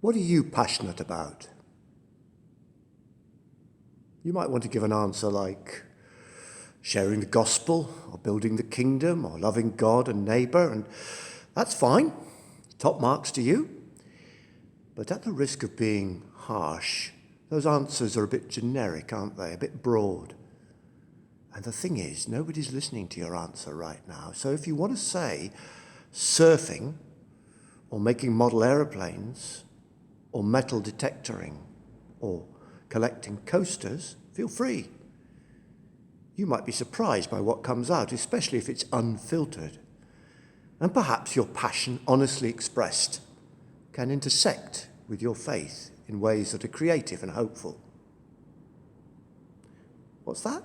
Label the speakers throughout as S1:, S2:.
S1: What are you passionate about? You might want to give an answer like sharing the gospel, or building the kingdom, or loving God and neighbour, and that's fine. Top marks to you. But at the risk of being harsh, those answers are a bit generic, aren't they? A bit broad. And the thing is, nobody's listening to your answer right now. So if you want to say surfing, or making model aeroplanes, or metal detectoring, or collecting coasters, feel free. You might be surprised by what comes out, especially if it's unfiltered. And perhaps your passion, honestly expressed, can intersect with your faith in ways that are creative and hopeful. What's that?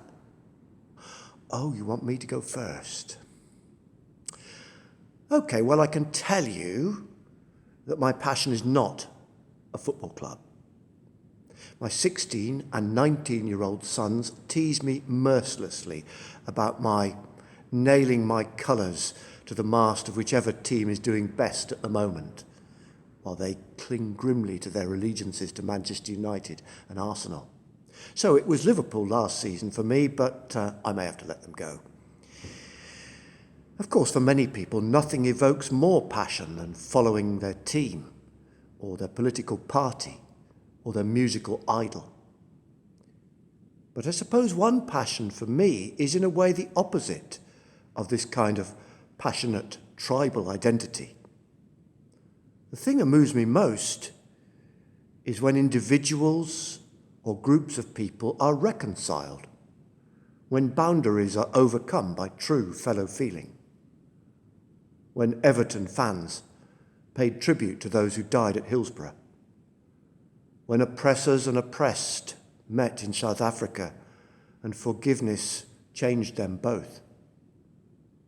S1: Oh, you want me to go first? Okay, well, I can tell you that my passion is not a football club. My 16 and 19-year-old sons tease me mercilessly about my nailing my colours to the mast of whichever team is doing best at the moment, while they cling grimly to their allegiances to Manchester United and Arsenal. So it was Liverpool last season for me, but I may have to let them go. Of course, for many people, nothing evokes more passion than following their team, or their political party, or their musical idol. But I suppose one passion for me is in a way the opposite of this kind of passionate tribal identity. The thing that moves me most is when individuals or groups of people are reconciled, when boundaries are overcome by true fellow feeling, when Everton fans paid tribute to those who died at Hillsborough, when oppressors and oppressed met in South Africa and forgiveness changed them both,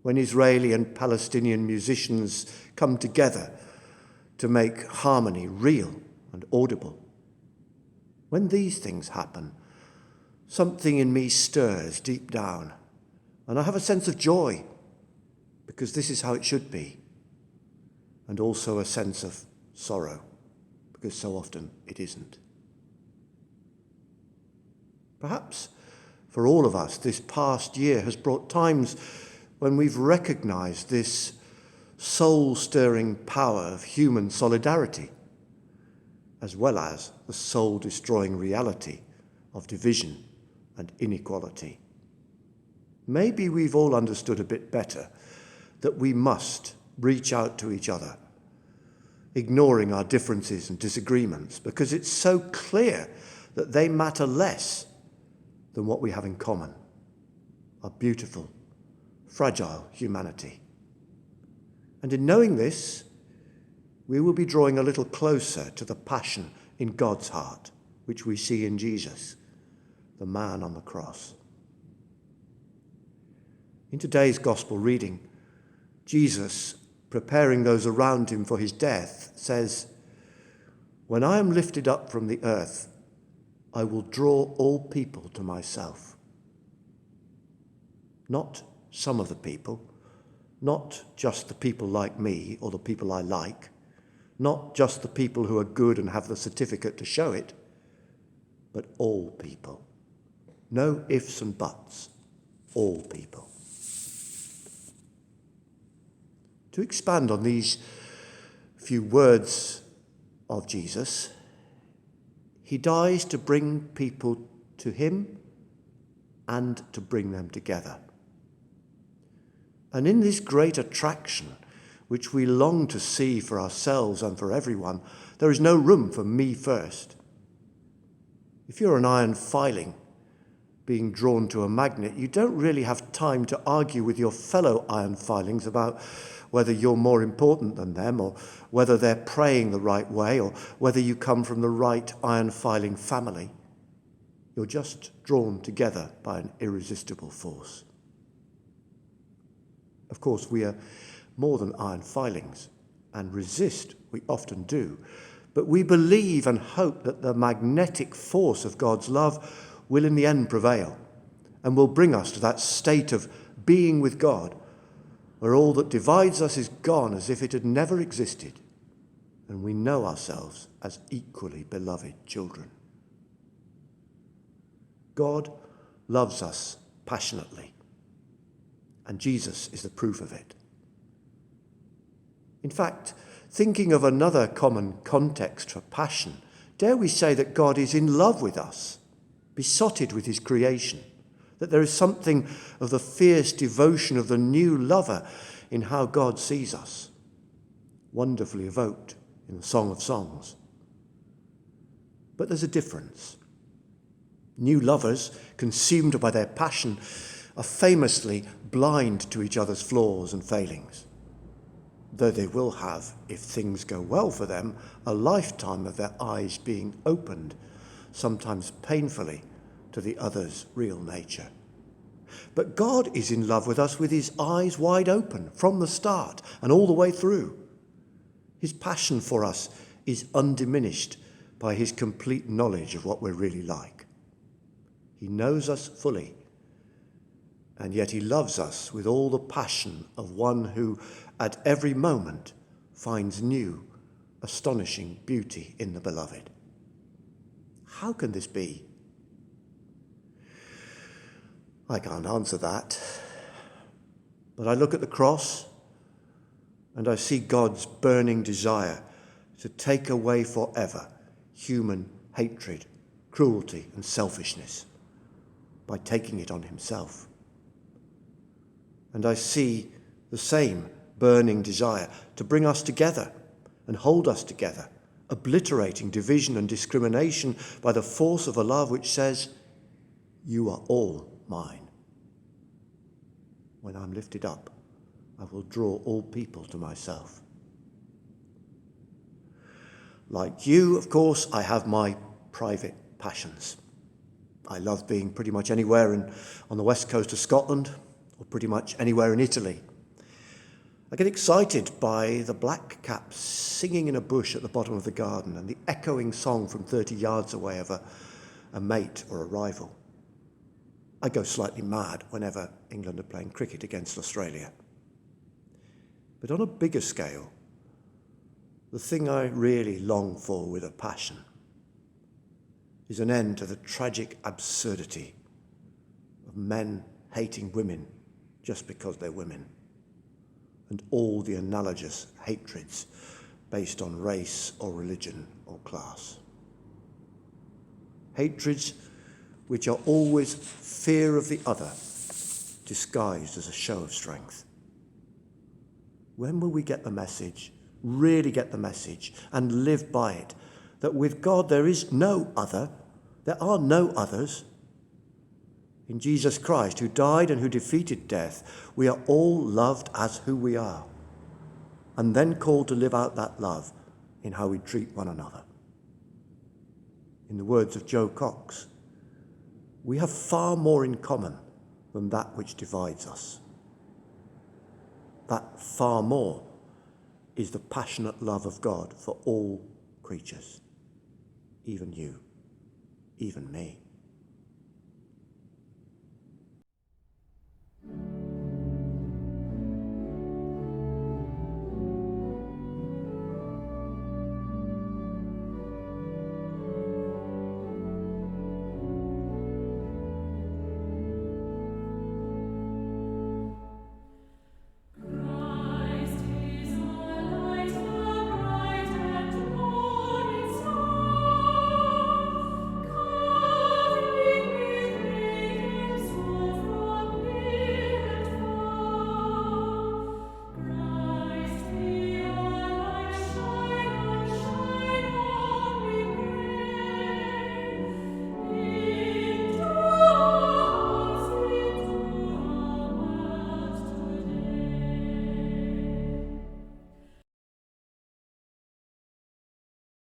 S1: when Israeli and Palestinian musicians come together to make harmony real and audible. When these things happen, something in me stirs deep down, and I have a sense of joy, because this is how it should be, and also a sense of sorrow, because so often it isn't. Perhaps for all of us, this past year has brought times when we've recognized this soul-stirring power of human solidarity, as well as the soul-destroying reality of division and inequality. Maybe we've all understood a bit better that we must reach out to each other, ignoring our differences and disagreements, because it's so clear that they matter less than what we have in common, our beautiful, fragile humanity. And in knowing this, we will be drawing a little closer to the passion in God's heart, which we see in Jesus, the man on the cross. In today's gospel reading, Jesus, preparing those around him for his death, says, "When I am lifted up from the earth, I will draw all people to myself." Not some of the people, not just the people like me or the people I like, not just the people who are good and have the certificate to show it, but all people. No ifs and buts, all people. To expand on these few words of Jesus, he dies to bring people to him and to bring them together. And in this great attraction, which we long to see for ourselves and for everyone, there is no room for me first. If you're an iron filing being drawn to a magnet, you don't really have time to argue with your fellow iron filings about whether you're more important than them, or whether they're praying the right way, or whether you come from the right iron filing family. You're just drawn together by an irresistible force. Of course, we are more than iron filings, and resist we often do, but we believe and hope that the magnetic force of God's love will in the end prevail, and will bring us to that state of being with God, where all that divides us is gone as if it had never existed, and we know ourselves as equally beloved children. God loves us passionately, and Jesus is the proof of it. In fact, thinking of another common context for passion, dare we say that God is in love with us, besotted with his creation, that there is something of the fierce devotion of the new lover in how God sees us, wonderfully evoked in the Song of Songs. But there's a difference. New lovers, consumed by their passion, are famously blind to each other's flaws and failings, though they will have, if things go well for them, a lifetime of their eyes being opened, sometimes painfully, to the other's real nature. But God is in love with us with his eyes wide open from the start and all the way through. His passion for us is undiminished by his complete knowledge of what we're really like. He knows us fully, and yet he loves us with all the passion of one who, at every moment, finds new, astonishing beauty in the beloved. How can this be? I can't answer that, but I look at the cross and I see God's burning desire to take away forever human hatred, cruelty, and selfishness by taking it on himself. And I see the same burning desire to bring us together and hold us together, obliterating division and discrimination by the force of a love which says, "You are all mine. When I'm lifted up, I will draw all people to myself." Like you, of course, I have my private passions. I love being pretty much anywhere on the west coast of Scotland, or pretty much anywhere in Italy. I get excited by the blackcaps singing in a bush at the bottom of the garden and the echoing song from 30 yards away of a mate or a rival. I go slightly mad whenever England are playing cricket against Australia. But on a bigger scale, the thing I really long for with a passion is an end to the tragic absurdity of men hating women just because they're women, and all the analogous hatreds based on race or religion or class. Hatreds which are always fear of the other, disguised as a show of strength. When will we get the message, really get the message, and live by it, that with God there is no other, there are no others? In Jesus Christ, who died and who defeated death, we are all loved as who we are, and then called to live out that love in how we treat one another. In the words of Joe Cox, we have far more in common than that which divides us. That far more is the passionate love of God for all creatures, even you, even me.